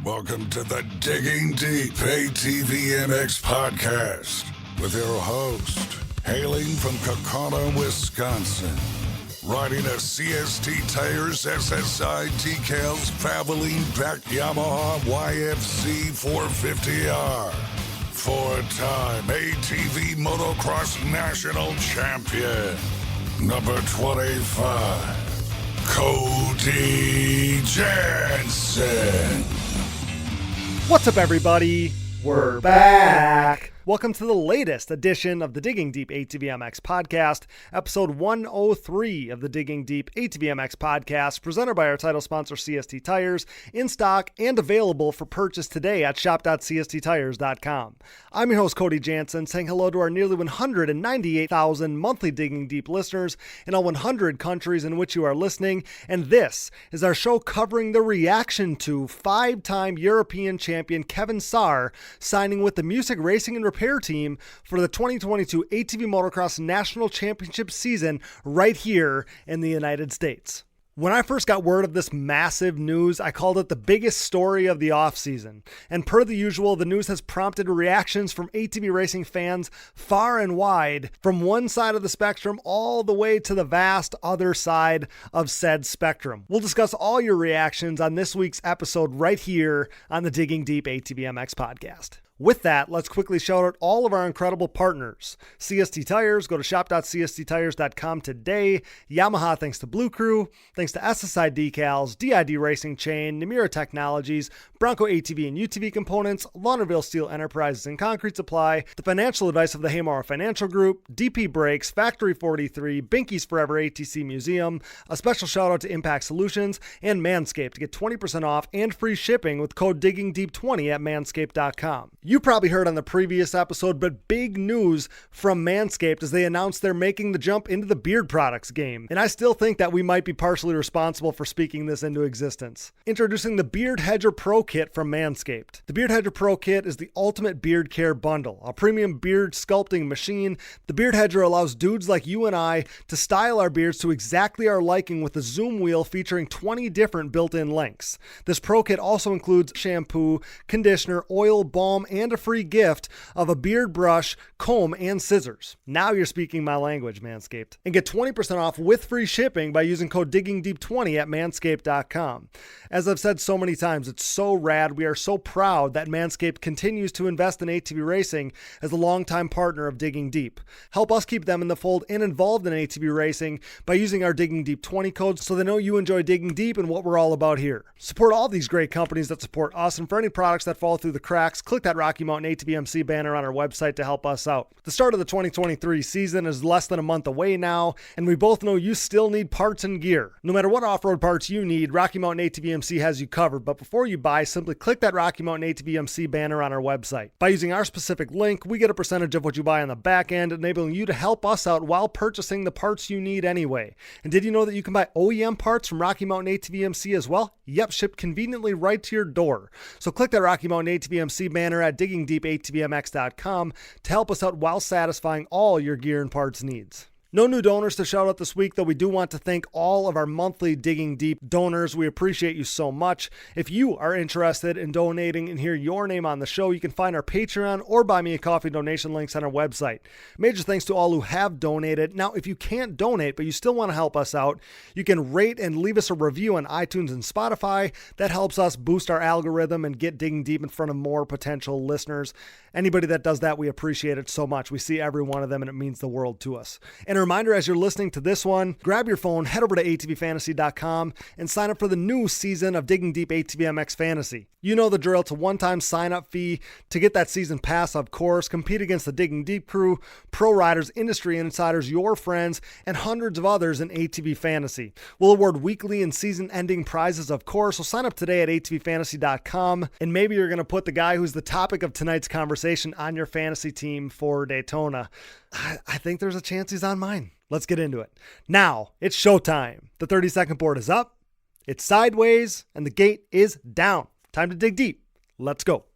Welcome to the Digging Deep ATVMX Podcast with your host, hailing from Kokona, Wisconsin, riding a CST Tires SSI decals traveling back Yamaha YFC 450R, four-time ATV Motocross National Champion, number 25, Cody Jansen. What's up, everybody? We're back. Welcome to the latest edition of the Digging Deep ATVMX Podcast, episode 103 of the Digging Deep ATVMX Podcast, presented by our title sponsor, CST Tires, in stock and available for purchase today at shop.csttires.com. I'm your host, Cody Jansen, saying hello to our nearly 198,000 monthly Digging Deep listeners in all 100 countries in which you are listening, and this is our show covering the reaction to five-time European Champion Kevin Saar signing with the Musick Racing Repair Team for the 2022 ATV Motocross National Championship season right here in the United States. When I first got word of this massive news, I called it the biggest story of the offseason. And per the usual, the news has prompted reactions from ATV racing fans far and wide, from one side of the spectrum all the way to the vast other side of said spectrum. We'll discuss all your reactions on this week's episode right here on the Digging Deep ATVMX Podcast. With that, let's quickly shout out all of our incredible partners. CST Tires, go to shop.csttires.com today. Yamaha, thanks to Blue Crew. Thanks to SSI Decals, DID Racing Chain, Namura Technologies, Bronco ATV and UTV Components, Launderville Steel Enterprises and Concrete Supply, the financial advice of the Haymara Financial Group, DP Brakes, Factory 43, Binky's Forever ATC Museum. A special shout out to Impact Solutions and Manscaped to get 20% off and free shipping with code DIGGINGDEEP20 at manscaped.com. You probably heard on the previous episode, but big news from Manscaped as they announced they're making the jump into the beard products game. And I still think that we might be partially responsible for speaking this into existence. Introducing the Beard Hedger Pro Kit from Manscaped. The Beard Hedger Pro Kit is the ultimate beard care bundle, a premium beard sculpting machine. The Beard Hedger allows dudes like you and I to style our beards to exactly our liking with a zoom wheel featuring 20 different built-in lengths. This Pro Kit also includes shampoo, conditioner, oil, balm, and a free gift of a beard brush, comb, and scissors. Now you're speaking my language, Manscaped. And get 20% off with free shipping by using code DIGGINGDEEP20 at manscaped.com. As I've said so many times, it's so rad. We are so proud that Manscaped continues to invest in ATV racing as a longtime partner of Digging Deep. Help us keep them in the fold and involved in ATV racing by using our Digging Deep 20 code so they know you enjoy digging deep and what we're all about here. Support all these great companies that support us, and for any products that fall through the cracks, click that Rocky Mountain ATVMC banner on our website to help us out. The start of the 2023 season is less than a month away now, and we both know you still need parts and gear. No matter what off-road parts you need, Rocky Mountain ATVMC has you covered, but before you buy, simply click that Rocky Mountain ATVMC banner on our website. By using our specific link, we get a percentage of what you buy on the back end, enabling you to help us out while purchasing the parts you need anyway. And did you know that you can buy OEM parts from Rocky Mountain ATVMC as well? Yep, shipped conveniently right to your door. So click that Rocky Mountain ATVMC banner at diggingdeepatvmx.com to help us out while satisfying all your gear and parts needs. No new donors to shout out this week, though we do want to thank all of our monthly Digging Deep donors. We appreciate you so much. If you are interested in donating and hear your name on the show, you can find our Patreon or Buy Me a Coffee donation links on our website. Major thanks to all who have donated. Now, if you can't donate, but you still want to help us out, you can rate and leave us a review on iTunes and Spotify. That helps us boost our algorithm and get Digging Deep in front of more potential listeners. Anybody that does that, we appreciate it so much. We see every one of them, and it means the world to us. And a reminder, as you're listening to this one, grab your phone, head over to atvfantasy.com, and sign up for the new season of Digging Deep ATVMX Fantasy. You know the drill. It's a one-time sign-up fee to get that season pass, of course. Compete against the Digging Deep crew, pro riders, industry insiders, your friends, and hundreds of others in ATV Fantasy. We'll award weekly and season-ending prizes, of course, so sign up today at atvfantasy.com, and maybe you're going to put the guy who's the topic of tonight's conversation on your fantasy team for Daytona. I think there's a chance he's on mine. Let's get into it. Now, it's showtime. The 30-second board is up, it's sideways, and the gate is down. Time to dig deep. Let's go.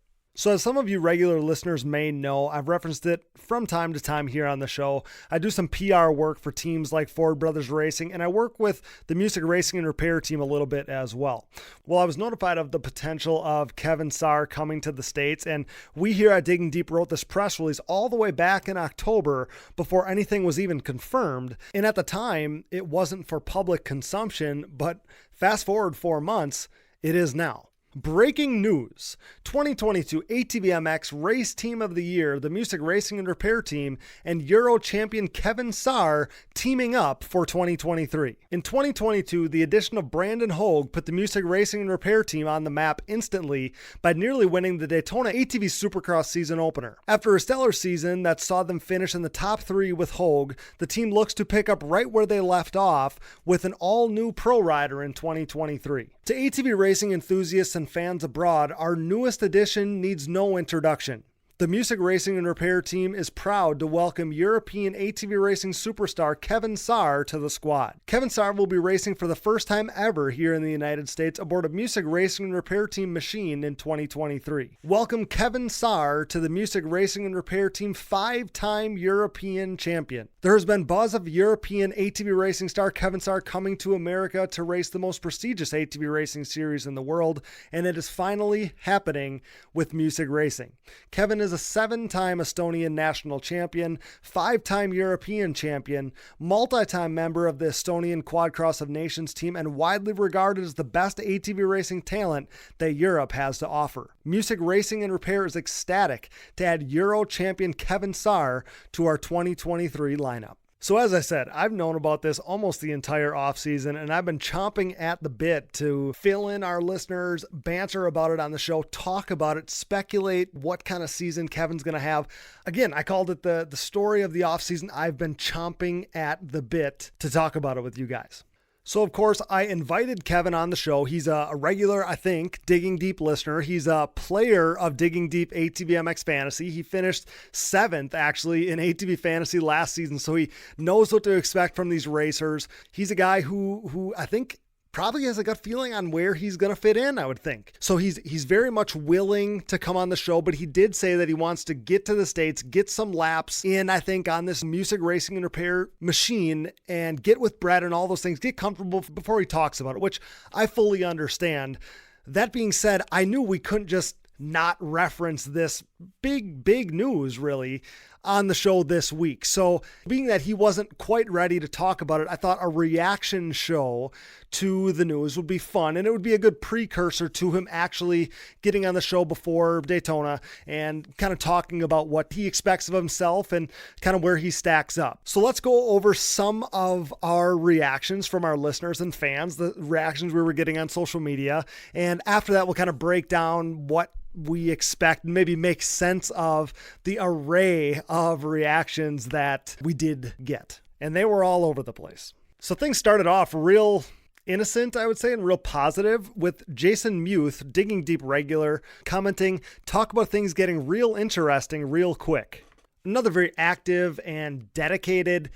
So as some of you regular listeners may know, I've referenced it from time to time here on the show. I do some PR work for teams like Ford Brothers Racing, and I work with the Musick Racing Repair Team a little bit as well. Well, I was notified of the potential of Kevin Saar coming to the States, and we here at Digging Deep wrote this press release all the way back in October before anything was even confirmed. And at the time, it wasn't for public consumption, but fast forward 4 months, it is now. Breaking news, 2022 ATVMX Race Team of the Year, the Musick Racing Repair Team, and Euro Champion Kevin Saar teaming up for 2023. In 2022, the addition of Brandon Hogue put the Musick Racing Repair Team on the map instantly by nearly winning the Daytona ATV Supercross season opener. After a stellar season that saw them finish in the top 3 with Hogue, the team looks to pick up right where they left off with an all-new pro rider in 2023. To ATV racing enthusiasts and fans abroad, our newest addition needs no introduction. The Musick Racing Repair Team is proud to welcome European ATV racing superstar Kevin Saar to the squad. Kevin Saar will be racing for the first time ever here in the United States aboard a Musick Racing Repair Team machine in 2023. Welcome Kevin Saar to the Musick Racing Repair Team, 5-time European champion. There has been buzz of European ATV racing star Kevin Saar coming to America to race the most prestigious ATV racing series in the world, and it is finally happening with Musick Racing. Kevin is a 7-time Estonian national champion, 5-time European champion, multi-time member of the Estonian Quadcross of Nations team, and widely regarded as the best ATV racing talent that Europe has to offer. Musick Racing and Repair is ecstatic to add Euro champion Kevin Saar to our 2023 lineup. So as I said, I've known about this almost the entire offseason, and I've been chomping at the bit to fill in our listeners, banter about it on the show, talk about it, speculate what kind of season Kevin's going to have. Again, I called it the story of the offseason. I've been chomping at the bit to talk about it with you guys. So, of course, I invited Kevin on the show. He's a regular, I think, Digging Deep listener. He's a player of Digging Deep ATVMX Fantasy. He finished 7th, actually, in ATV Fantasy last season, so he knows what to expect from these racers. He's a guy who I think probably has a gut feeling on where he's going to fit in, I would think. So he's very much willing to come on the show, but he did say that he wants to get to the States, get some laps in, I think, on this Musick Racing and Repair machine and get with Brett and all those things, get comfortable before he talks about it, which I fully understand. That being said, I knew we couldn't just not reference this big news, really, on the show this week. So being that he wasn't quite ready to talk about it, I thought a reaction show to the news would be fun, and it would be a good precursor to him actually getting on the show before Daytona and kind of talking about what he expects of himself and kind of where he stacks up. So let's go over some of our reactions from our listeners and fans, the reactions we were getting on social media, and after that we'll kind of break down what we expect and maybe make sense of the array of reactions that we did get. And they were all over the place. So things started off real innocent, I would say, and real positive, with Jason Muth, Digging Deep regular, commenting, talk about things getting real interesting real quick. Another very active and dedicated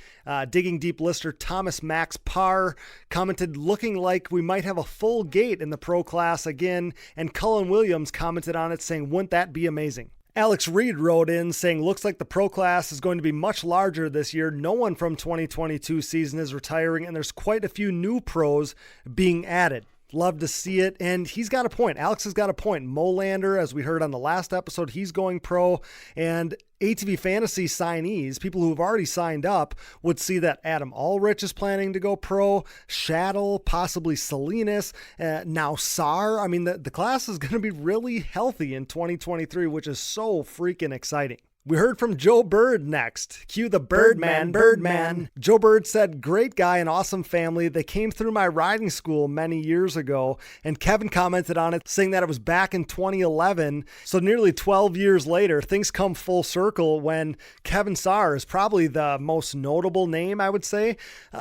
Digging Deep listener, Thomas Max Parr, commented, looking like we might have a full gate in the pro class again, and Cullen Williams commented on it saying, wouldn't that be amazing? Alex Reed wrote in saying, looks like the pro class is going to be much larger this year. No one from 2022 season is retiring, and there's quite a few new pros being added. Love to see it. And he's got a point. Alex has got a point. Molander, as we heard on the last episode, he's going pro. And ATV Fantasy signees, people who have already signed up, would see that Adam Ulrich is planning to go pro, Shaddle, possibly Salinas, now Saar. I mean, the class is going to be really healthy in 2023, which is so freaking exciting. We heard from Joe Bird next. Cue the Birdman. Joe Bird said, great guy and awesome family. They came through my riding school many years ago. And Kevin commented on it, saying that it was back in 2011. So nearly 12 years later, things come full circle when Kevin Saar is probably the most notable name, I would say,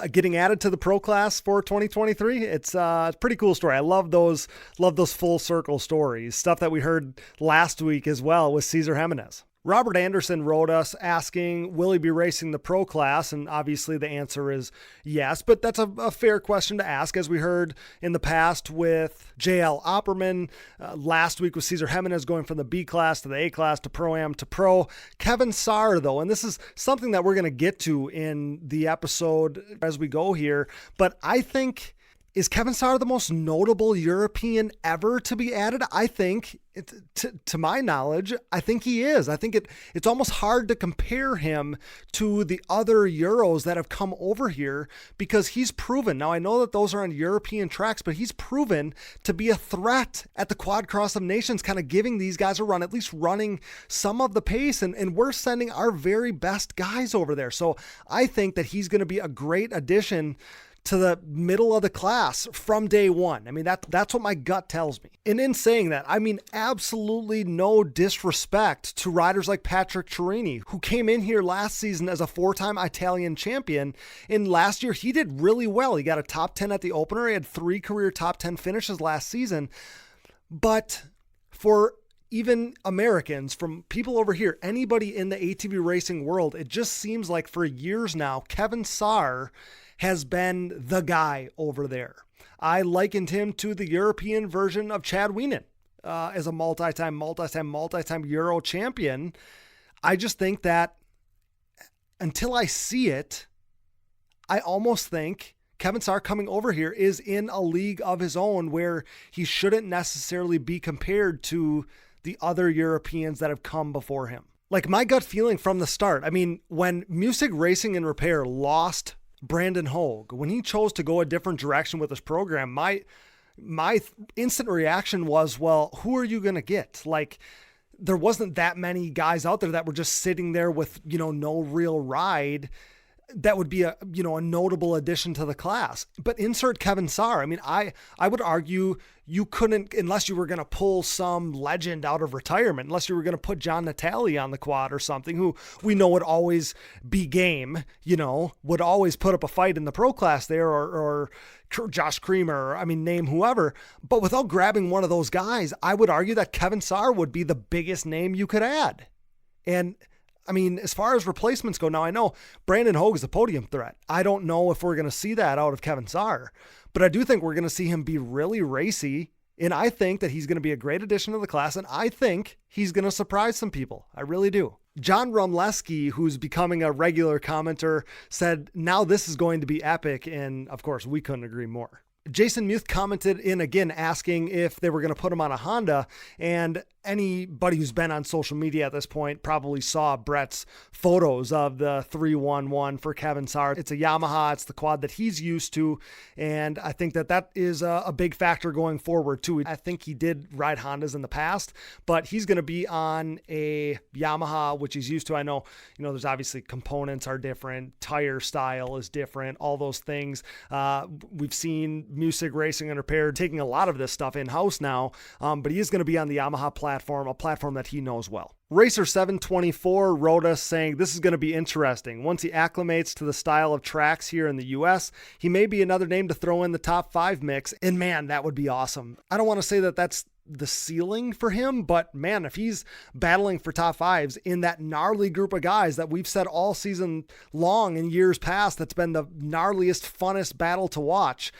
getting added to the pro class for 2023. It's a pretty cool story. I love those full circle stories. Stuff that we heard last week as well with Cesar Jimenez. Robert Anderson wrote us asking, will he be racing the pro class? And obviously the answer is yes, but that's a fair question to ask, as we heard in the past with JL Opperman. Last week with Cesar Jimenez going from the B class to the A class to Pro-Am to Pro. Kevin Saar, though, and this is something that we're going to get to in the episode as we go here, but I think, is Kevin Saar the most notable European ever to be added? I think, to my knowledge, I think he is. I think it's almost hard to compare him to the other Euros that have come over here because he's proven. Now, I know that those are on European tracks, but he's proven to be a threat at the Quad Cross of Nations, kind of giving these guys a run, at least running some of the pace. And we're sending our very best guys over there. So I think that he's going to be a great addition to the middle of the class from day one. I mean, that's what my gut tells me. And in saying that, I mean absolutely no disrespect to riders like Patrick Chiarini, who came in here last season as a 4-time Italian champion. And last year, he did really well. He got a top 10 at the opener. He had 3 career top 10 finishes last season. But for even Americans, from people over here, anybody in the ATV racing world, it just seems like for years now, Kevin Saar has been the guy over there. I likened him to the European version of Chad Wienen as a multi-time Euro champion. I just think that until I see it, I almost think Kevin Saar coming over here is in a league of his own where he shouldn't necessarily be compared to the other Europeans that have come before him. Like my gut feeling from the start, I mean, when Musick Racing and Repair lost Brandon Hogue, when he chose to go a different direction with his program, my instant reaction was, well, who are you going to get? Like, there wasn't that many guys out there that were just sitting there with, no real ride that would be a notable addition to the class. But insert Kevin Saar. I mean, I would argue you couldn't, unless you were going to pull some legend out of retirement, unless you were going to put John Natale on the quad or something, who we know would always be game, would always put up a fight in the pro class there, or Josh Creamer, name whoever. But without grabbing one of those guys, I would argue that Kevin Saar would be the biggest name you could add. And as far as replacements go, now I know Brandon Hogue is a podium threat. I don't know if we're going to see that out of Kevin Saar, but I do think we're going to see him be really racy. And I think that he's going to be a great addition to the class. And I think he's going to surprise some people. I really do. John Rumleski, who's becoming a regular commenter, said, now this is going to be epic. And of course, we couldn't agree more. Jason Muth commented in again asking if they were going to put him on a Honda, and anybody who's been on social media at this point probably saw Brett's photos of the 311 for Kevin Saar. It's a Yamaha. It's the quad that he's used to, and I think that is a big factor going forward too. I think he did ride Hondas in the past, but he's going to be on a Yamaha, which he's used to. I know, there's obviously components are different, tire style is different, all those things. We've seen Musick Racing and Repair taking a lot of this stuff in-house now, but he is going to be on the Yamaha platform, a platform that he knows well. Racer 724 wrote us saying, this is going to be interesting. Once he acclimates to the style of tracks here in the US, he may be another name to throw in the top 5 mix, and man, that would be awesome. I don't want to say that that's the ceiling for him, but man, if he's battling for top 5s in that gnarly group of guys that we've said all season long in years past, that's been the gnarliest, funnest battle to watch,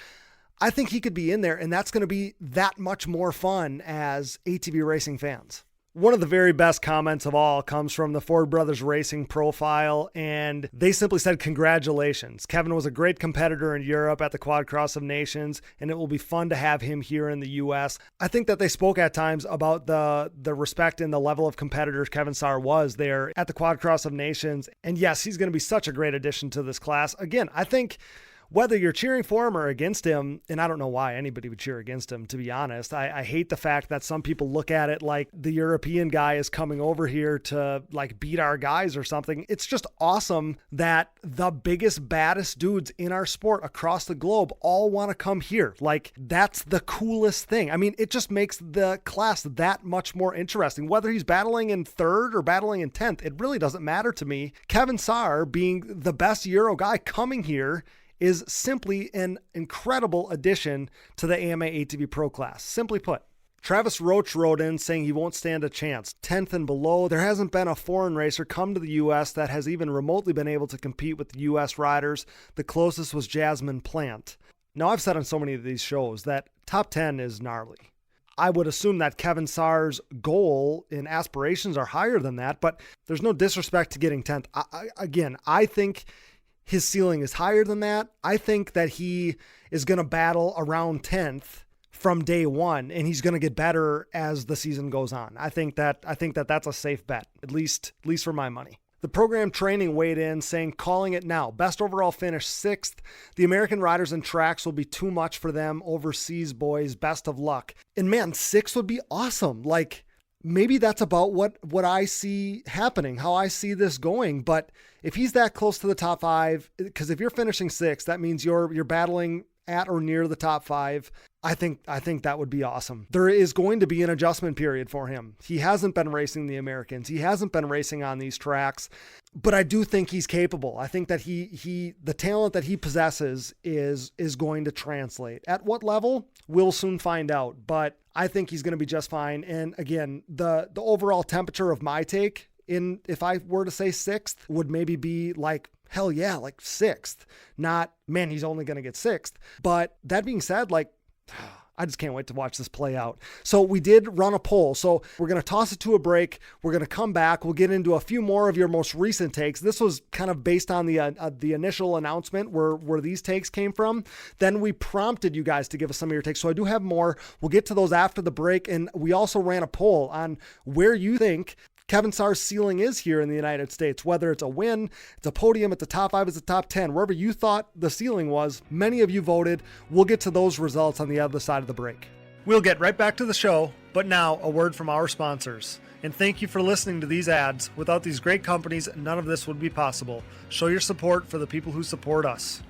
I think he could be in there, and that's going to be that much more fun as ATV racing fans. One of the very best comments of all comes from the Ford Brothers Racing profile, and they simply said, congratulations. Kevin was a great competitor in Europe at the Quad Cross of Nations, and it will be fun to have him here in the U.S. I think that they spoke at times about the respect and the level of competitors Kevin Saar was there at the Quad Cross of Nations, and yes, he's going to be such a great addition to this class. Again, I think whether you're cheering for him or against him, and I don't know why anybody would cheer against him, to be honest. I hate the fact that some people look at it like the European guy is coming over here to like beat our guys or something. It's just awesome that the biggest, baddest dudes in our sport across the globe all want to come here. Like, that's the coolest thing. It just makes the class that much more interesting. Whether he's battling in 3rd or battling in 10th, it really doesn't matter to me. Kevin Saar being the best Euro guy coming here is simply an incredible addition to the AMA ATV Pro class. Simply put. Travis Roach wrote in saying he won't stand a chance. 10th and below. There hasn't been a foreign racer come to the U.S. that has even remotely been able to compete with the U.S. riders. The closest was Jasmine Plant. Now, I've said on so many of these shows that top 10 is gnarly. I would assume that Kevin Saar's goal and aspirations are higher than that, but there's no disrespect to getting 10th. I think his ceiling is higher than that. I think that he is going to battle around 10th from day one, and he's going to get better as the season goes on. I think that that's a safe bet, at least for my money. The program training weighed in saying, calling it now. Best overall finish 6th. The American riders and tracks will be too much for them. Overseas boys, best of luck. And man, 6th would be awesome. Like, maybe that's about what I see happening, how I see this going. But if he's that close to the top 5, because if you're finishing 6th, that means you're battling at or near the top 5. I think that would be awesome. There is going to be an adjustment period for him. He hasn't been racing the Americans. He hasn't been racing on these tracks, but I do think he's capable. I think that the talent that he possesses is going to translate. At what level? We'll soon find out, but I think he's going to be just fine. And again, the overall temperature of my take if I were to say 6th would maybe be like, hell yeah, like 6th, not, man, he's only going to get 6th. But that being said, like, I just can't wait to watch this play out. So we did run a poll. So we're going to toss it to a break. We're going to come back. We'll get into a few more of your most recent takes. This was kind of based on the initial announcement where these takes came from. Then we prompted you guys to give us some of your takes. So I do have more. We'll get to those after the break. And we also ran a poll on where you think Kevin Saar's ceiling is here in the United States, whether it's a win, it's a podium, it's a top 5, it's a top 10, wherever you thought the ceiling was. Many of you voted. We'll get to those results on the other side of the break. We'll get right back to the show, but now a word from our sponsors. And thank you for listening to these ads. Without these great companies, none of this would be possible. Show your support for the people who support us.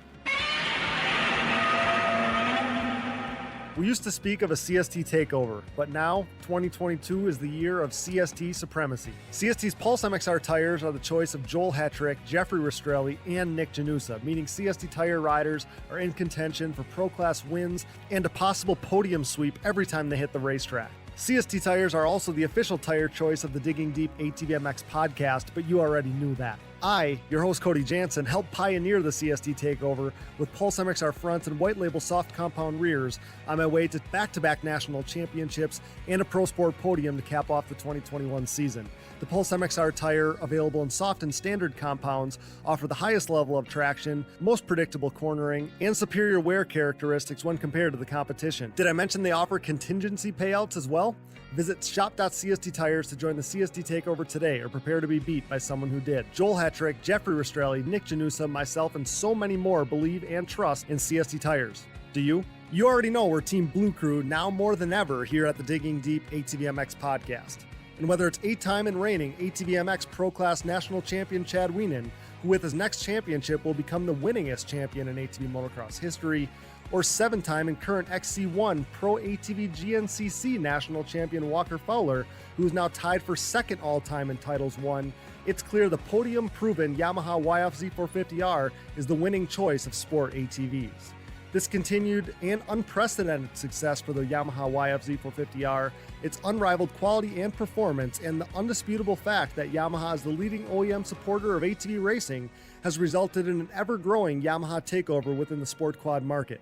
We used to speak of a CST takeover, but now 2022 is the year of CST supremacy. CST's Pulse MXR tires are the choice of Joel Hetrick, Jeffrey Rastrelli, and Nick Janusa, meaning CST tire riders are in contention for Pro Class wins and a possible podium sweep every time they hit the racetrack. CST tires are also the official tire choice of the Digging Deep ATVMX podcast, but you already knew that. I, your host Cody Jansen, helped pioneer the CST takeover with Pulse MXR fronts and white label soft compound rears on my way to back-to-back national championships and a pro sport podium to cap off the 2021 season. The Pulse MXR tire, available in soft and standard compounds, offer the highest level of traction, most predictable cornering, and superior wear characteristics when compared to the competition. Did I mention they offer contingency payouts as well? Visit shop.CST Tires to join the CST takeover today or prepare to be beat by someone who did. Joel Hetrick, Jeffrey Rastrelli, Nick Janusa, myself, and so many more believe and trust in CST Tires. Do you? You already know we're Team Blue Crew now more than ever here at the Digging Deep ATVMX podcast. And whether it's 8-time and reigning ATVMX Pro Class National Champion Chad Wienen, who with his next championship will become the winningest champion in ATV Motocross history, or 7-time and current XC1 Pro ATV GNCC National Champion Walker Fowler, who is now tied for second all-time in titles won, it's clear the podium-proven Yamaha YFZ 450R is the winning choice of sport ATVs. This continued and unprecedented success for the Yamaha YFZ 450R, its unrivaled quality and performance, and the undisputable fact that Yamaha is the leading OEM supporter of ATV racing has resulted in an ever-growing Yamaha takeover within the sport quad market.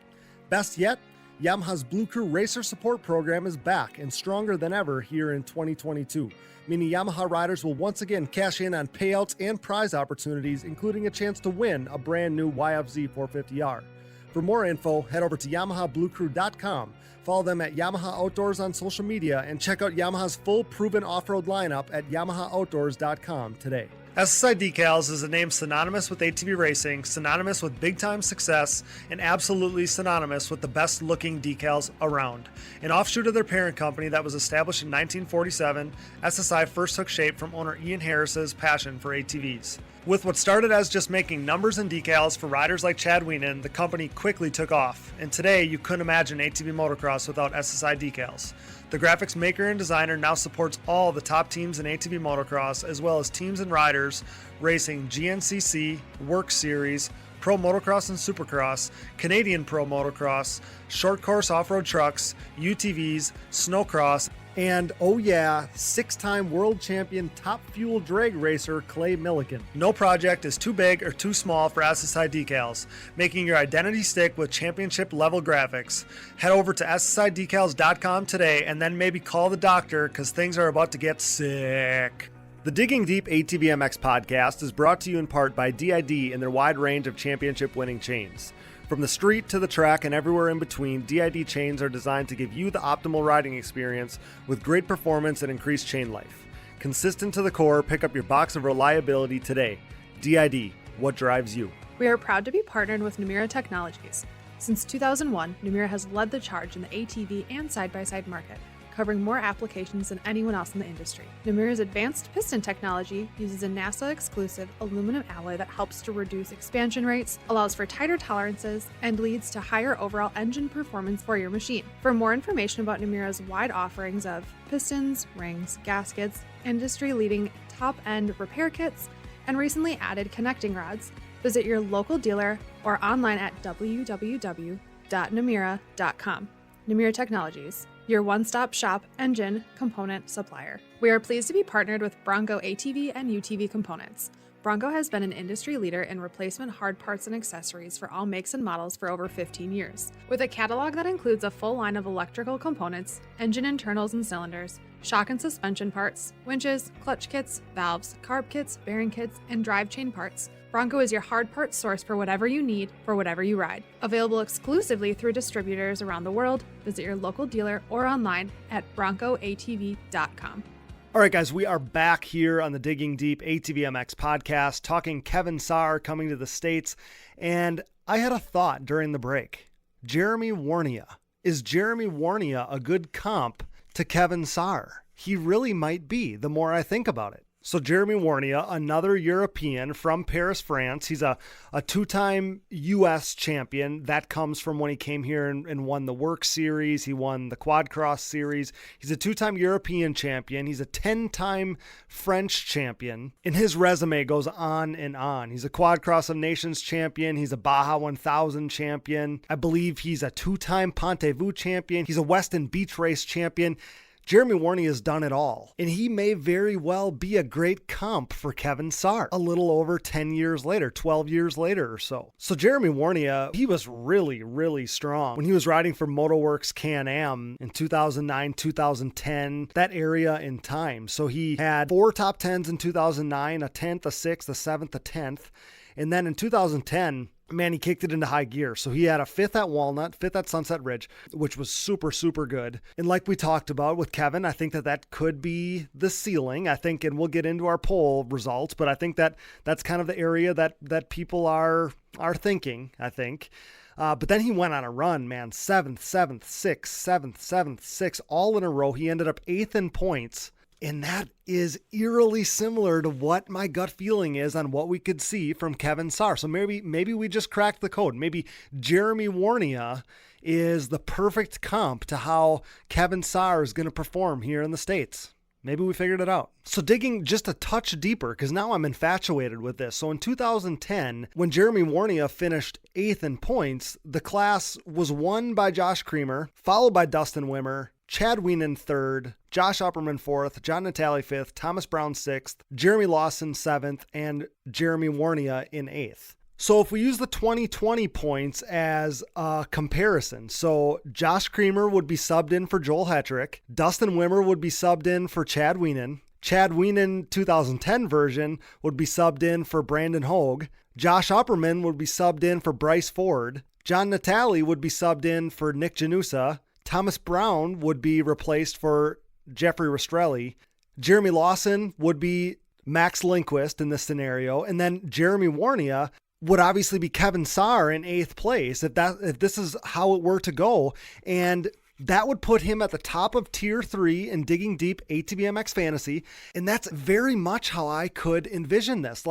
Best yet, Yamaha's Blue Crew Racer Support Program is back and stronger than ever here in 2022, meaning Yamaha riders will once again cash in on payouts and prize opportunities, including a chance to win a brand new YFZ 450R. For more info, head over to YamahaBlueCrew.com, follow them at Yamaha Outdoors on social media, and check out Yamaha's full proven off-road lineup at YamahaOutdoors.com today. SSI Decals is a name synonymous with ATV racing, synonymous with big-time success, and absolutely synonymous with the best-looking decals around. An offshoot of their parent company that was established in 1947, SSI first took shape from owner Ian Harris's passion for ATVs. With what started as just making numbers and decals for riders like Chad Wienen, the company quickly took off, and today you couldn't imagine ATV motocross without SSI decals. The graphics maker and designer now supports all the top teams in ATV motocross, as well as teams and riders racing GNCC, Work Series, pro motocross and supercross, Canadian pro motocross, short course off-road trucks, UTVs, snowcross, and, oh yeah, 6-time world champion top fuel drag racer Clay Milligan. No project is too big or too small for SSI Decals, making your identity stick with championship level graphics. Head over to ssidecals.com today and then maybe call the doctor because things are about to get sick. The Digging Deep ATVMX podcast is brought to you in part by DID and their wide range of championship winning chains. From the street to the track and everywhere in between, DID chains are designed to give you the optimal riding experience with great performance and increased chain life. Consistent to the core, pick up your box of reliability today. DID, what drives you? We are proud to be partnered with Namura Technologies. Since 2001, Namura has led the charge in the ATV and side-by-side market, covering more applications than anyone else in the industry. Namura's advanced piston technology uses a NASA-exclusive aluminum alloy that helps to reduce expansion rates, allows for tighter tolerances, and leads to higher overall engine performance for your machine. For more information about Namura's wide offerings of pistons, rings, gaskets, industry-leading top-end repair kits, and recently added connecting rods, visit your local dealer or online at www.namura.com. Namura Technologies, your one-stop shop engine component supplier. We are pleased to be partnered with Bronco ATV and UTV components. Bronco has been an industry leader in replacement hard parts and accessories for all makes and models for over 15 years. With a catalog that includes a full line of electrical components, engine internals and cylinders, shock and suspension parts, winches, clutch kits, valves, carb kits, bearing kits, and drive chain parts, Bronco is your hard parts source for whatever you need for whatever you ride. Available exclusively through distributors around the world, visit your local dealer or online at broncoatv.com. All right, guys, we are back here on the Digging Deep ATVMX podcast, talking Kevin Saar coming to the States. And I had a thought during the break. Jeremy Warnia. Is Jeremy Warnia a good comp to Kevin Saar? He really might be, the more I think about it. So Jeremy Warnia, another European from Paris, France. He's a two-time U.S. champion. That comes from when he came here and won the Work Series. He won the Quad Cross Series. He's a two-time European champion. He's a 10-time French champion. And his resume goes on and on. He's a Quad Cross of Nations champion. He's a Baja 1000 champion. I believe he's a two-time Ponte-Vu champion. He's a Weston Beach Race champion. Jeremy Warnia has done it all, and he may very well be a great comp for Kevin Saar a little over 10 years later, 12 years later or so. So Jeremy Warnia, he was really, really strong when he was riding for Motoworks Can-Am in 2009, 2010, that area in time. So he had 4 top 10s in 2009, a 10th, a 6th, a 7th, a 10th. And then in 2010, man, he kicked it into high gear. So he had a 5th at Walnut, 5th at Sunset Ridge, which was super, super good. And like we talked about with Kevin, I think that could be the ceiling. I think, and we'll get into our poll results, but I think that's kind of the area that people are thinking, I think. But then he went on a run, man, 7th, 6th, 7th, 6th, all in a row. He ended up 8th in points. And that is eerily similar to what my gut feeling is on what we could see from Kevin Saar. So maybe we just cracked the code. Maybe Jeremy Warnia is the perfect comp to how Kevin Saar is going to perform here in the States. Maybe we figured it out. So digging just a touch deeper, because now I'm infatuated with this. So in 2010, when Jeremy Warnia finished 8th in points, the class was won by Josh Creamer, followed by Dustin Wimmer, Chad Wienen 3rd, Josh Upperman 4th, John Natale 5th, Thomas Brown 6th, Jeremy Lawson 7th, and Jeremy Warnia in 8th. So if we use the 2020 points as a comparison, so Josh Creamer would be subbed in for Joel Hetrick, Dustin Wimmer would be subbed in for Chad Wienen 2010 version would be subbed in for Brandon Hogue, Josh Upperman would be subbed in for Bryce Ford, John Natale would be subbed in for Nick Janusa, Thomas Brown would be replaced for Jeffrey Rastrelli. Jeremy Lawson would be Max Lindquist in this scenario. And then Jeremy Warnia would obviously be Kevin Saar in 8th place if this is how it were to go. And that would put him at the top of tier 3 in Digging Deep ATVMX Fantasy. And that's very much how I could envision this.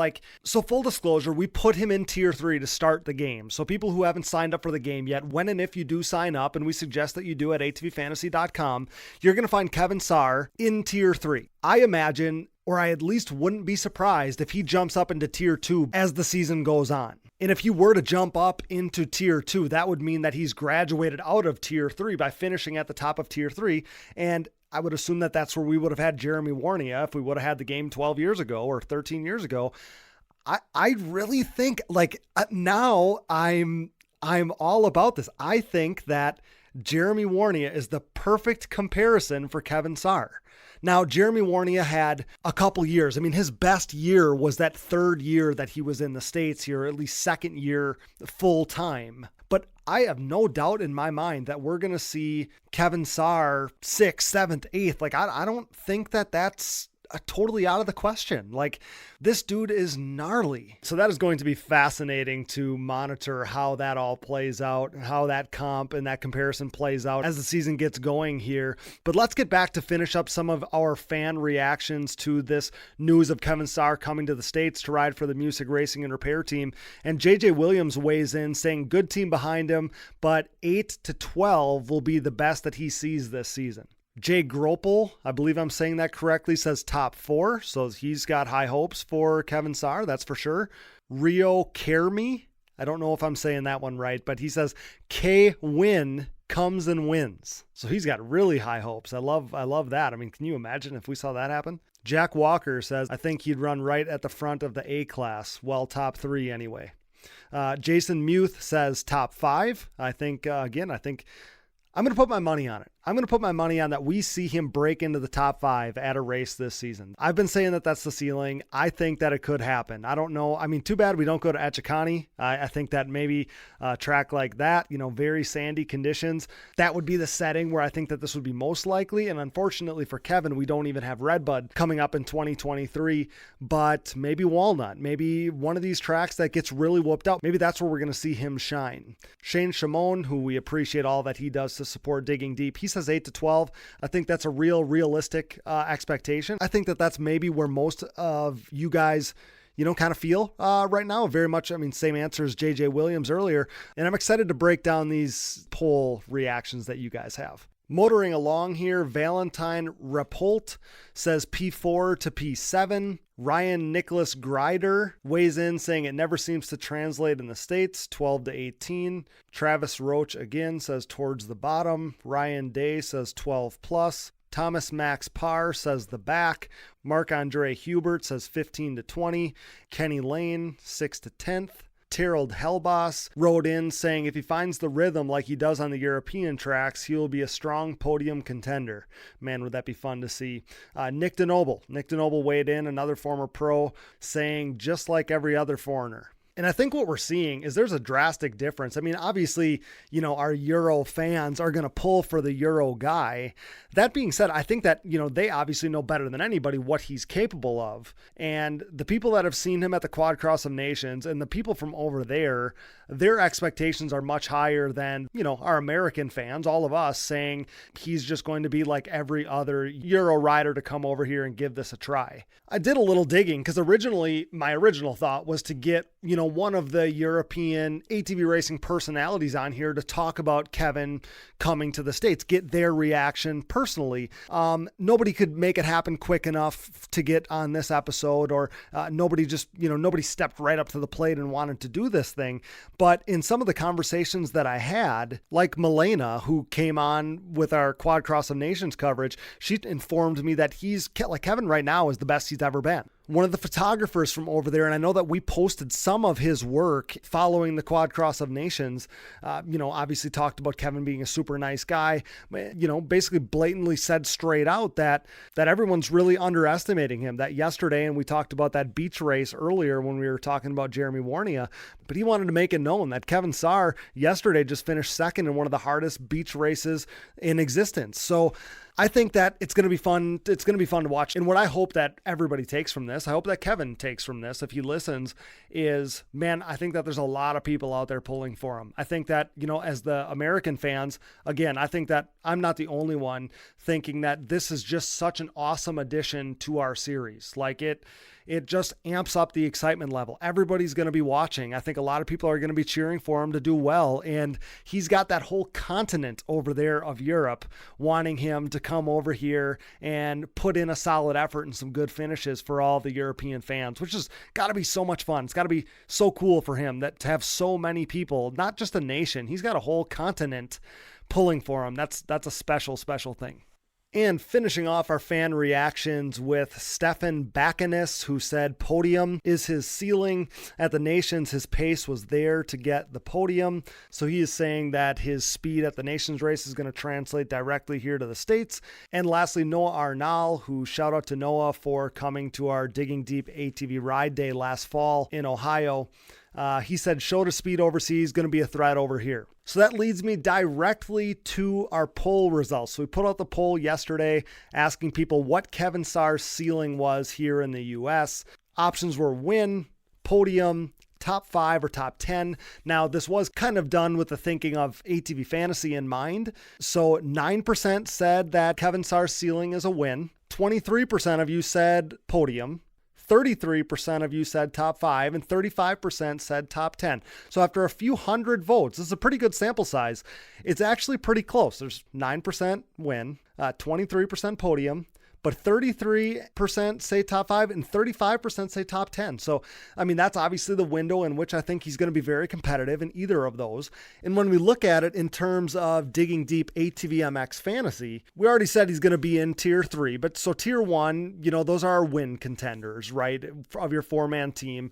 So full disclosure, we put him in tier 3 to start the game. So people who haven't signed up for the game yet, when and if you do sign up, and we suggest that you do at atvfantasy.com, you're going to find Kevin Saar in tier 3. I imagine, or I at least wouldn't be surprised if he jumps up into tier 2 as the season goes on. And if he were to jump up into tier 2, that would mean that he's graduated out of tier 3 by finishing at the top of tier 3. And I would assume that that's where we would have had Jeremy Warnia if we would have had the game 12 years ago or 13 years ago. I really think now I'm all about this. I think that Jeremy Warnia is the perfect comparison for Kevin Saar. Now, Jeremy Warnia had a couple years. I mean, his best year was that third year that he was in the States here, at least second year full time. But I have no doubt in my mind that we're going to see Kevin Saar 6th, 7th, 8th. I don't think that that's totally out of the question. This dude is gnarly. So that is going to be fascinating to monitor how that all plays out, how that comp and that comparison plays out as the season gets going here. But let's get back to finish up some of our fan reactions to this news of Kevin Saar coming to the States to ride for the Musick Racing and Repair Team. And JJ Williams weighs in saying good team behind him, but 8 to 12 will be the best that he sees this season. Jay Gropel, I believe I'm saying that correctly, says top 4. So he's got high hopes for Kevin Saar, that's for sure. Rio Kermi, I don't know if I'm saying that one right, but he says K-Win comes and wins. So he's got really high hopes. I love that. I mean, can you imagine if we saw that happen? Jack Walker says, I think he'd run right at the front of the A class. Well, top 3 anyway. Jason Muth says top 5. I think I'm going to put my money on it. I'm going to put my money on that we see him break into the top 5 at a race this season. I've been saying that that's the ceiling. I think that it could happen. I don't know. I mean, too bad we don't go to Etchikani. I think that maybe a track like that, very sandy conditions, that would be the setting where I think that this would be most likely. And unfortunately for Kevin, we don't even have Redbud coming up in 2023, but maybe Walnut, maybe one of these tracks that gets really whooped out. Maybe that's where we're going to see him shine. Shane Shimon, who we appreciate all that he does to support Digging Deep, he says 8 to 12. I think that's a realistic expectation. I think that that's maybe where most of you guys, kind of feel right now. Very much, same answer as JJ Williams earlier. And I'm excited to break down these poll reactions that you guys have. Motoring along here, Valentine Rapolt says P4 to P7. Ryan Nicholas Grider weighs in saying it never seems to translate in the States, 12 to 18. Travis Roach again says towards the bottom. Ryan Day says 12 plus. Thomas Max Parr says the back. Marc-Andre Hubert says 15 to 20. Kenny Lane, 6 to 10th. Terrell Hellboss wrote in saying if he finds the rhythm like he does on the European tracks, he will be a strong podium contender. Man, would that be fun to see. Nick DeNoble weighed in, another former pro, saying just like every other foreigner. And I think what we're seeing is there's a drastic difference. Obviously, our Euro fans are going to pull for the Euro guy. That being said, I think that, they obviously know better than anybody what he's capable of. And the people that have seen him at the Quad Cross of Nations and the people from over there, their expectations are much higher than, our American fans, all of us, saying he's just going to be like every other Euro rider to come over here and give this a try. I did a little digging because originally my original thought was to get, one of the European ATV racing personalities on here to talk about Kevin coming to the States, get their reaction personally. Nobody could make it happen quick enough to get on this episode, or nobody stepped right up to the plate and wanted to do this thing. But in some of the conversations that I had, like Milena, who came on with our Quad Cross of Nations coverage, she informed me that Kevin right now is the best he's ever been. One of the photographers from over there, and I know that we posted some of his work following the Quad Cross of Nations, obviously talked about Kevin being a super nice guy, basically blatantly said straight out that everyone's really underestimating him. That yesterday, and we talked about that beach race earlier when we were talking about Jeremy Warnia, but he wanted to make it known that Kevin Saar yesterday just finished second in one of the hardest beach races in existence. So I think that it's going to be fun. It's going to be fun to watch. And what I hope that everybody takes from this, I hope that Kevin takes from this, if he listens, is, man, I think that there's a lot of people out there pulling for him. I think that, as the American fans, again, I think that I'm not the only one thinking that this is just such an awesome addition to our series. it just amps up the excitement level. Everybody's going to be watching. I think a lot of people are going to be cheering for him to do well. And he's got that whole continent over there of Europe wanting him to come over here and put in a solid effort and some good finishes for all the European fans, which has got to be so much fun. It's got to be so cool for him that to have so many people, not just a nation, he's got a whole continent pulling for him. That's a special thing. And finishing off our fan reactions with Stefan Baccanis, who said podium is his ceiling. At the Nations, his pace was there to get the podium. So he is saying that his speed at the Nations race is going to translate directly here to the States. And lastly, Noah Arnal, who shout out to Noah for coming to our Digging Deep ATV Ride Day last fall in Ohio. He said show to speed overseas, going to be a threat over here. So that leads me directly to our poll results. So we put out the poll yesterday asking people what Kevin Saar's ceiling was here in the US. Options were win, podium, top 5 or top 10. Now, this was kind of done with the thinking of ATV Fantasy in mind. So 9% said that Kevin Saar's ceiling is a win. 23% of you said podium. 33% of you said top 5 and 35% said top 10. So after a few hundred votes, this is a pretty good sample size. It's actually pretty close. There's 9% win, 23% podium, but 33% say top 5 and 35% say top 10. So, I mean, that's obviously the window in which I think he's going to be very competitive in either of those. And when we look at it in terms of Digging Deep ATVMX Fantasy, we already said he's going to be in tier 3, but so tier 1, those are our win contenders, right? Of your 4-man team,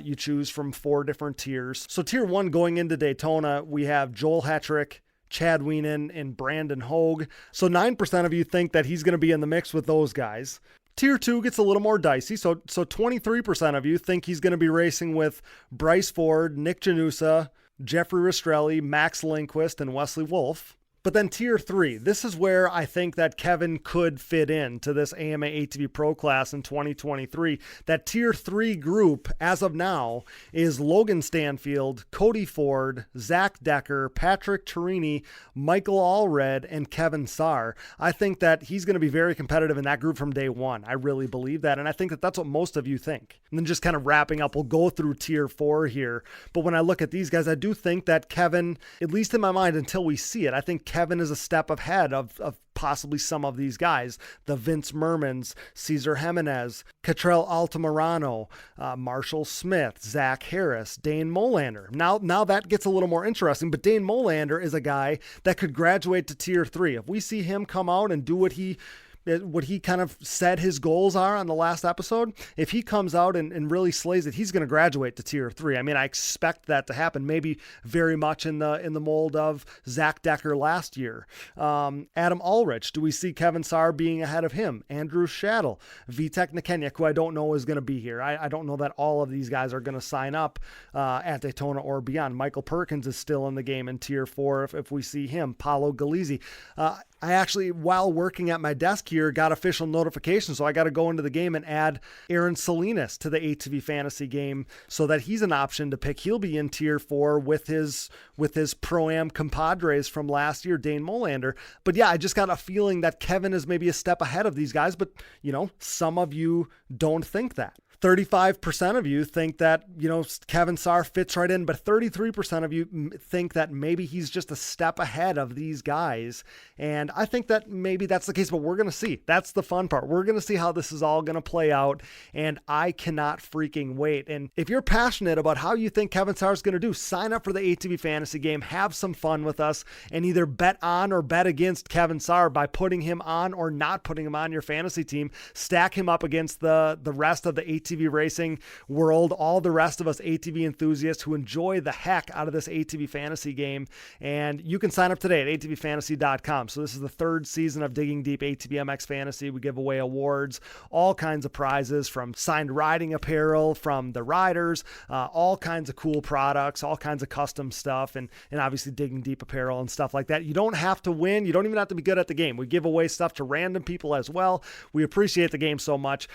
you choose from 4 different tiers. So tier 1 going into Daytona, we have Joel Hetrick, Chad Wienen, and Brandon Hogue. So 9% of you think that he's going to be in the mix with those guys. Tier 2 gets a little more dicey. So 23% of you think he's going to be racing with Bryce Ford, Nick Janusa, Jeffrey Rastrelli, Max Lindquist, and Wesley Wolf. But then tier 3, this is where I think that Kevin could fit in to this AMA ATV Pro class in 2023. That tier 3 group, as of now, is Logan Stanfield, Cody Ford, Zach Decker, Patrick Turini, Michael Allred, and Kevin Saar. I think that he's going to be very competitive in that group from day one. I really believe that, and I think that that's what most of you think. And then just kind of wrapping up, we'll go through tier 4 here. But when I look at these guys, I do think that Kevin, at least in my mind until we see it, I think Kevin is a step ahead of possibly some of these guys, the Vince Mermans, Cesar Jimenez, Catrell Altamirano, Marshall Smith, Zach Harris, Dane Molander. Now that gets a little more interesting, but Dane Molander is a guy that could graduate to tier 3. If we see him come out and do what he kind of said his goals are on the last episode, if he comes out and really slays it, he's going to graduate to tier 3. I mean, I expect that to happen, maybe very much in the mold of Zach Decker last year. Adam Ulrich, do we see Kevin Saar being ahead of him? Andrew Shaddle, Vitek Nikenyak, who I don't know is going to be here. I don't know that all of these guys are going to sign up at Daytona or beyond. Michael Perkins is still in the game in tier 4 if we see him. Paulo Galizzi. I actually, while working at my desk here, got official notification, so I got to go into the game and add Aaron Salinas to the ATV Fantasy game so that he's an option to pick. He'll be in tier 4 with his Pro-Am compadres from last year, Dane Molander. But yeah, I just got a feeling that Kevin is maybe a step ahead of these guys, but some of you don't think that. 35% of you think that, Kevin Saar fits right in, but 33% of you think that maybe he's just a step ahead of these guys. And I think that maybe that's the case, but we're going to see. That's the fun part. We're going to see how this is all going to play out, and I cannot freaking wait. And if you're passionate about how you think Kevin Saar is going to do, sign up for the ATV Fantasy game, have some fun with us, and either bet on or bet against Kevin Saar by putting him on or not putting him on your fantasy team. Stack him up against the rest of the ATV racing world, all the rest of us ATV enthusiasts who enjoy the heck out of this ATV fantasy game. And you can sign up today at atvfantasy.com. So this is the 3rd season of Digging Deep ATVMX Fantasy. We give away awards, all kinds of prizes, from signed riding apparel from the riders, all kinds of cool products, all kinds of custom stuff, and obviously Digging Deep apparel and stuff like that. You don't have to win. You don't even have to be good at the game. We give away stuff to random people as well. We appreciate the game so much.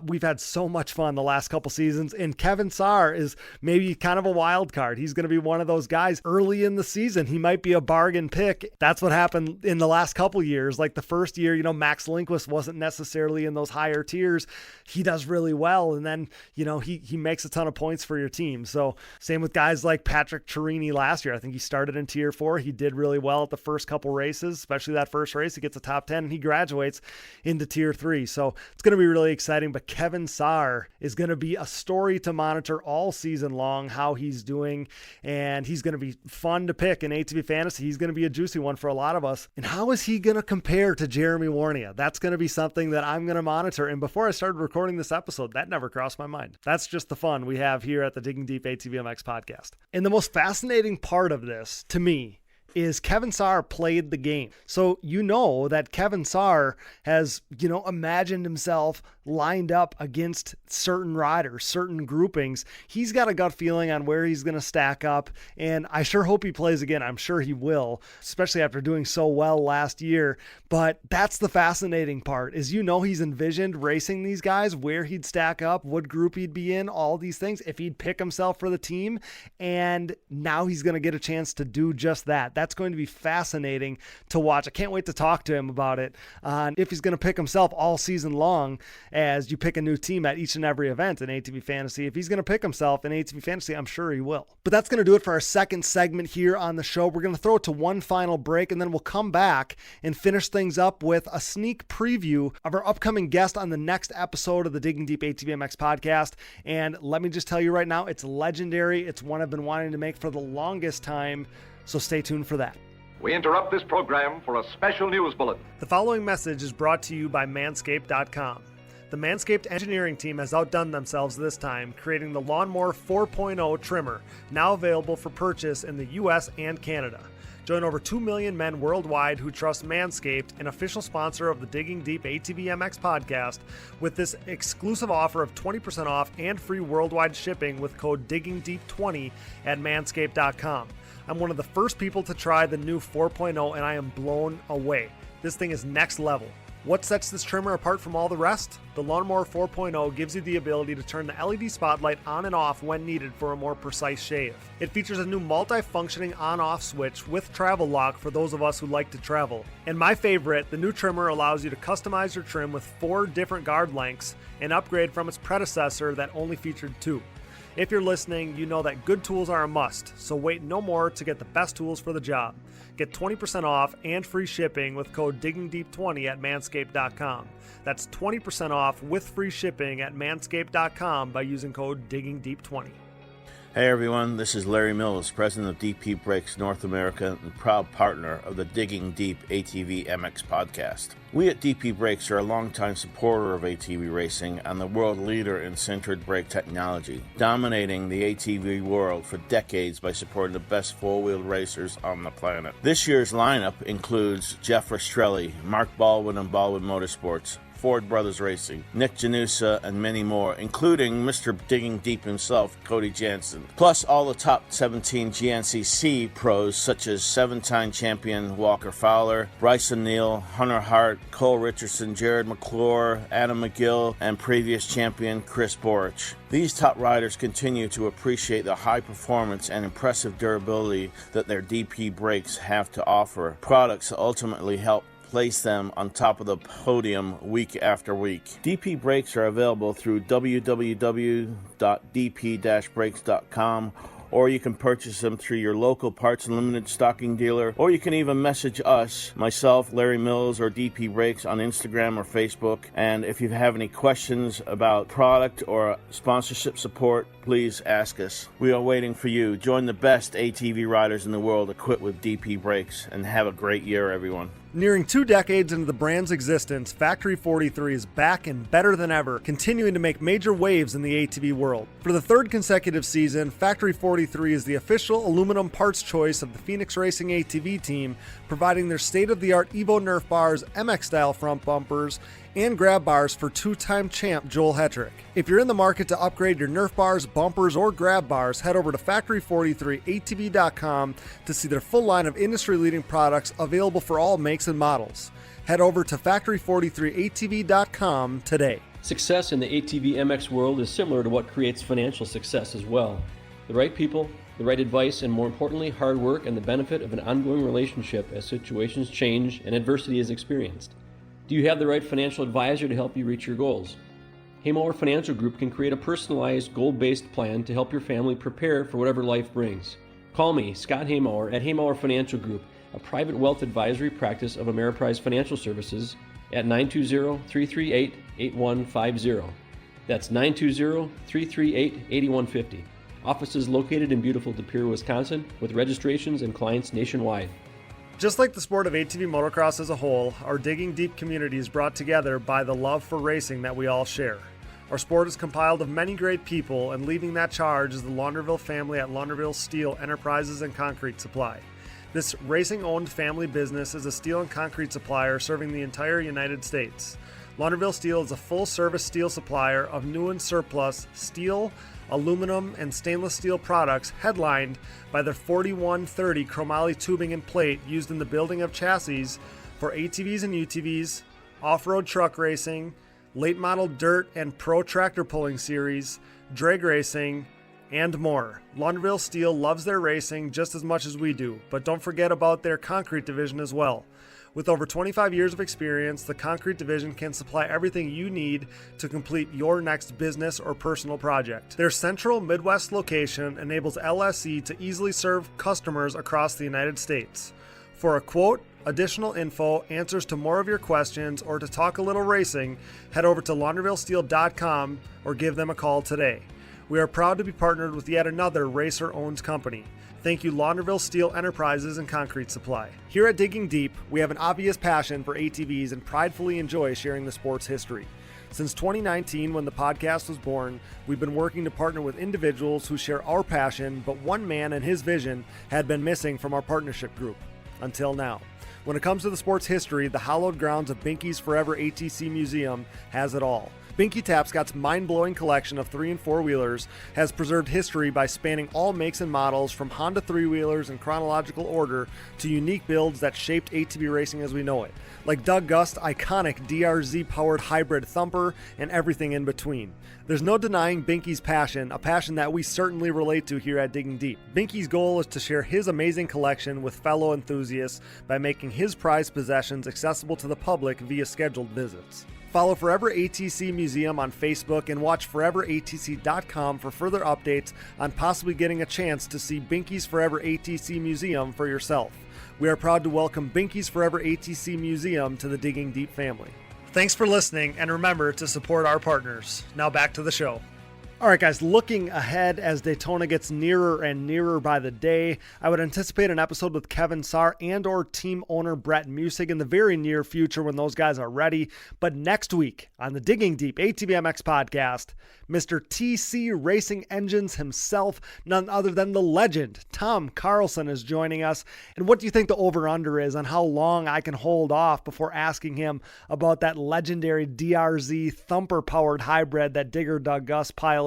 We've had so much fun the last couple seasons. And Kevin Saar is maybe kind of a wild card. He's going to be one of those guys early in the season. He might be a bargain pick. That's what happened in the last couple years. Like the first year, Max Lindquist wasn't necessarily in those higher tiers. He does really well. And then, he makes a ton of points for your team. So same with guys like Patrick Chiarini last year. I think he started in tier 4. He did really well at the first couple races, especially that first race. He gets a top 10 and he graduates into tier 3. So it's going to be really exciting. But Kevin Saar is going to be a story to monitor all season long, how he's doing. And he's going to be fun to pick in ATV Fantasy. He's going to be a juicy one for a lot of us. And how is he going to compare to Jeremy Warnia? That's going to be something that I'm going to monitor. And before I started recording this episode, that never crossed my mind. That's just the fun we have here at the Digging Deep ATVMX podcast. And the most fascinating part of this, to me, is Kevin Saar played the game. So that Kevin Saar has, imagined himself lined up against certain riders, certain groupings. He's got a gut feeling on where he's going to stack up, and I sure hope he plays again. I'm sure he will, especially after doing so well last year. But that's the fascinating part is, he's envisioned racing these guys, where he'd stack up, what group he'd be in, all these things, if he'd pick himself for the team. And now he's going to get a chance to do just that. That's going to be fascinating to watch. I can't wait to talk to him about it on if he's going to pick himself all season long as you pick a new team at each and every event in ATV Fantasy. If he's going to pick himself in ATV Fantasy, I'm sure he will. But that's going to do it for our second segment here on the show. We're going to throw it to one final break, and then we'll come back and finish things up with a sneak preview of our upcoming guest on the next episode of the Digging Deep ATVMX podcast. And let me just tell you right now, it's legendary. It's one I've been wanting to make for the longest time. So stay tuned for that. We interrupt this program for a special news bulletin. The following message is brought to you by Manscaped.com. The Manscaped engineering team has outdone themselves this time, creating the Lawnmower 4.0 trimmer, now available for purchase in the US and Canada. Join over 2 million men worldwide who trust Manscaped, an official sponsor of the Digging Deep ATVMX podcast, with this exclusive offer of 20% off and free worldwide shipping with code DiggingDeep20 at Manscaped.com. I'm one of the first people to try the new 4.0, and I am blown away. This thing is next level. What sets this trimmer apart from all the rest? The Lawnmower 4.0 gives you the ability to turn the LED spotlight on and off when needed for a more precise shave. It features a new multi-functioning on-off switch with travel lock for those of us who like to travel. And my favorite, the new trimmer allows you to customize your trim with 4 different guard lengths, an upgrade from its predecessor that only featured 2. If you're listening, you know that good tools are a must, so wait no more to get the best tools for the job. Get 20% off and free shipping with code DiggingDeep20 at Manscaped.com. That's 20% off with free shipping at Manscaped.com by using code DiggingDeep20. Hey everyone, this is Larry Mills, president of DP Brakes North America and proud partner of the Digging Deep ATVMX podcast. We at DP Brakes are a longtime supporter of ATV racing and the world leader in sintered brake technology, dominating the ATV world for decades by supporting the best four-wheeled racers on the planet. This year's lineup includes Jeff Rastrelli, Mark Baldwin and Baldwin Motorsports, Ford Brothers Racing, Nick Janusa, and many more, including Mr. Digging Deep himself, Cody Jansen. Plus all the top 17 GNCC pros such as 7-time champion Walker Fowler, Bryson Neal, Hunter Hart, Cole Richardson, Jared McClure, Adam McGill, and previous champion Chris Borich. These top riders continue to appreciate the high performance and impressive durability that their DP brakes have to offer. Products that ultimately help place them on top of the podium week after week. DP brakes are available through www.dp-brakes.com, or you can purchase them through your local Parts Unlimited stocking dealer, or you can even message us, myself, Larry Mills, or DP Brakes on Instagram or Facebook. And if you have any questions about product or sponsorship support, please ask us. We are waiting for you. Join the best ATV riders in the world equipped with DP Brakes, and have a great year, everyone. Nearing 2 decades into the brand's existence, Factory 43 is back and better than ever, continuing to make major waves in the ATV world. For the 3rd consecutive season, Factory 43 is the official aluminum parts choice of the Phoenix Racing ATV team, providing their state-of-the-art Evo Nerf bars, MX-style front bumpers, and grab bars for 2-time champ Joel Hetrick. If you're in the market to upgrade your Nerf bars, bumpers, or grab bars, head over to Factory43ATV.com to see their full line of industry-leading products available for all makes and models. Head over to Factory43ATV.com today. Success in the ATV MX world is similar to what creates financial success as well. The right people, the right advice, and more importantly, hard work and the benefit of an ongoing relationship as situations change and adversity is experienced. Do you have the right financial advisor to help you reach your goals? Haymauer Financial Group can create a personalized, goal-based plan to help your family prepare for whatever life brings. Call me, Scott Haymauer, at Haymauer Financial Group, a private wealth advisory practice of Ameriprise Financial Services, at 920-338-8150. That's 920-338-8150. Offices located in beautiful De Pere, Wisconsin, with registrations and clients nationwide. Just like the sport of ATV motocross as a whole, our Digging Deep community is brought together by the love for racing that we all share. Our sport is compiled of many great people, and leading that charge is the Launderville family at Launderville Steel Enterprises and Concrete Supply. This racing-owned family business is a steel and concrete supplier serving the entire United States. Launderville Steel is a full-service steel supplier of new and surplus steel, aluminum, and stainless steel products, headlined by the 4130 chromoly tubing and plate used in the building of chassis for ATVs and UTVs, off-road truck racing, late model dirt and pro tractor pulling series, drag racing, and more. Launderville Steel loves their racing just as much as we do, but don't forget about their concrete division as well. With over 25 years of experience, the concrete division can supply everything you need to complete your next business or personal project. Their central Midwest location enables LSE to easily serve customers across the United States. For a quote, additional info, answers to more of your questions, or to talk a little racing, head over to laundervillesteel.com or give them a call today. We are proud to be partnered with yet another racer-owned company. Thank you, Launderville Steel Enterprises and Concrete Supply. Here at Digging Deep, we have an obvious passion for ATVs and pridefully enjoy sharing the sport's history. Since 2019, when the podcast was born, we've been working to partner with individuals who share our passion, but one man and his vision had been missing from our partnership group. Until now. When it comes to the sport's history, the hallowed grounds of Binky's Forever ATC Museum has it all. Binky Tapscott's mind-blowing collection of 3- and 4-wheelers has preserved history by spanning all makes and models, from Honda 3-wheelers in chronological order to unique builds that shaped ATV racing as we know it, like Doug Gust's iconic DRZ-powered hybrid thumper and everything in between. There's no denying Binky's passion, a passion that we certainly relate to here at Digging Deep. Binky's goal is to share his amazing collection with fellow enthusiasts by making his prized possessions accessible to the public via scheduled visits. Follow Forever ATC Museum on Facebook and watch foreveratc.com for further updates on possibly getting a chance to see Binky's Forever ATC Museum for yourself. We are proud to welcome Binky's Forever ATC Museum to the Digging Deep family. Thanks for listening, and remember to support our partners. Now back to the show. All right, guys, looking ahead as Daytona gets nearer and nearer by the day, I would anticipate an episode with Kevin Saar and or team owner Brett Musick in the very near future when those guys are ready. But next week on the Digging Deep ATVMX podcast, Mr. TC Racing Engines himself, none other than the legend, Tom Carlson, is joining us. And what do you think the over-under is on how long I can hold off before asking him about that legendary DRZ thumper-powered hybrid that Digger Doug Gust piloted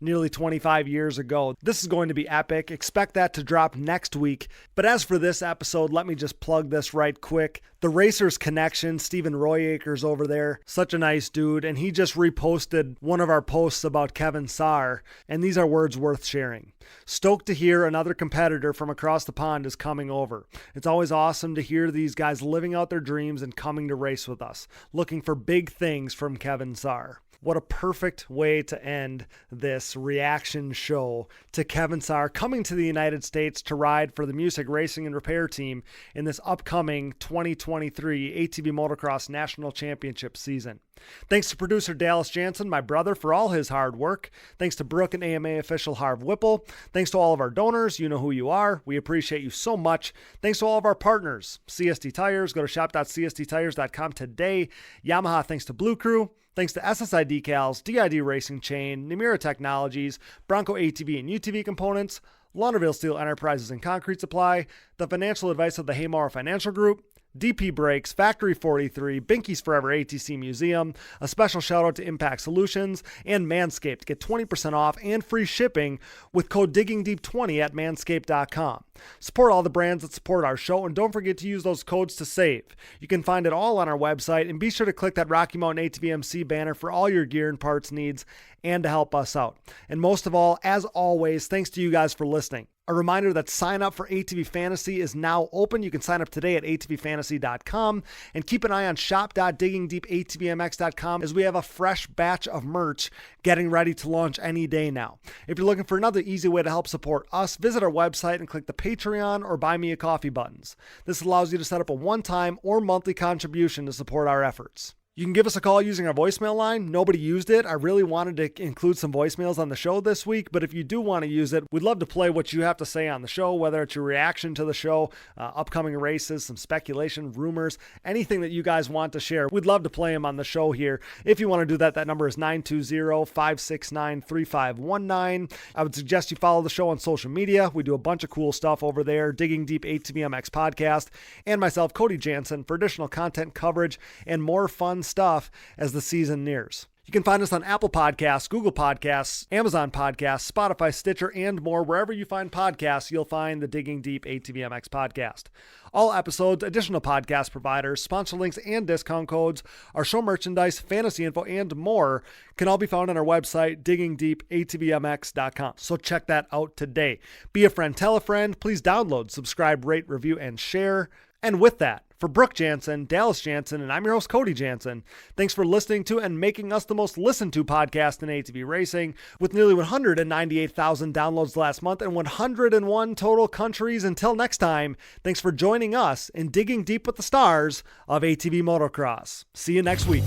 nearly 25 years ago? This is going to be epic. Expect that to drop next week. But as for this episode, let me just plug this right quick. The Racers Connection, Stephen Royacres over there, such a nice dude, and he just reposted one of our posts about Kevin Saar, and these are words worth sharing. Stoked to hear another competitor from across the pond is coming over. It's always awesome to hear these guys living out their dreams and coming to race with us. Looking for big things from Kevin Saar. What a perfect way to end this reaction show to Kevin Saar coming to the United States to ride for the Musick Racing and Repair Team in this upcoming 2023 ATV Motocross National Championship season. Thanks to producer Dallas Jansen, my brother, for all his hard work. Thanks to Brooke and AMA official Harv Whipple. Thanks to all of our donors. You know who you are. We appreciate you so much. Thanks to all of our partners. CST Tires. Go to shop.csttires.com today. Yamaha, thanks to Blue Crew. Thanks to SSI Decals, DID Racing Chain, Nemura Technologies, Bronco ATV and UTV Components, Launderville Steel Enterprises and Concrete Supply, the financial advice of the Haymauer Financial Group, DP Brakes, Factory 43, Binky's Forever ATC Museum, a special shout out to Impact Solutions, and Manscaped. Get 20% off and free shipping with code DiggingDeep20 at manscaped.com. Support all the brands that support our show, and don't forget to use those codes to save. You can find it all on our website, and be sure to click that Rocky Mountain ATVMC banner for all your gear and parts needs and to help us out. And most of all, as always, thanks to you guys for listening. A reminder that sign up for ATV Fantasy is now open. You can sign up today at atvfantasy.com and keep an eye on shop.diggingdeepatvmx.com as we have a fresh batch of merch getting ready to launch any day now. If you're looking for another easy way to help support us, visit our website and click the Patreon or Buy Me a Coffee buttons. This allows you to set up a one-time or monthly contribution to support our efforts. You can give us a call using our voicemail line. Nobody used it. I really wanted to include some voicemails on the show this week, but if you do want to use it, we'd love to play what you have to say on the show, whether it's your reaction to the show, upcoming races, some speculation, rumors, anything that you guys want to share. We'd love to play them on the show here. If you want to do that, that number is 920-569-3519. I would suggest you follow the show on social media. We do a bunch of cool stuff over there, Digging Deep ATVMX Podcast, and myself, Cody Jansen, for additional content coverage and more fun stuff as the season nears. You can find us on Apple Podcasts, Google Podcasts, Amazon Podcasts, Spotify, Stitcher, and more. Wherever you find podcasts, you'll find the Digging Deep ATVMX Podcast. All episodes, additional podcast providers, sponsor links, and discount codes, our show merchandise, fantasy info, and more can all be found on our website, diggingdeepatvmx.com. So check that out today. Be a friend, tell a friend. Please download, subscribe, rate, review, and share. And with that, for Brooke Jansen, Dallas Jansen, and I'm your host, Cody Jansen, thanks for listening to and making us the most listened to podcast in ATV racing, with nearly 198,000 downloads last month and 101 total countries. Until next time, thanks for joining us in Digging Deep with the Stars of ATV Motocross. See you next week.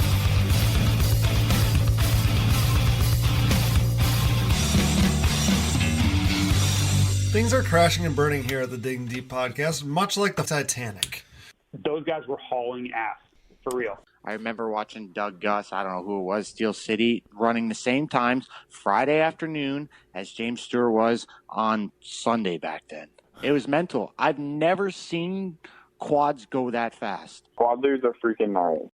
Things are crashing and burning here at the Digging Deep podcast, much like the Titanic. Those guys were hauling ass, for real. I remember watching Doug Gus, I don't know who it was, Steel City, running the same times Friday afternoon as James Stewart was on Sunday back then. It was mental. I've never seen quads go that fast. Quad leaders are freaking gnarly.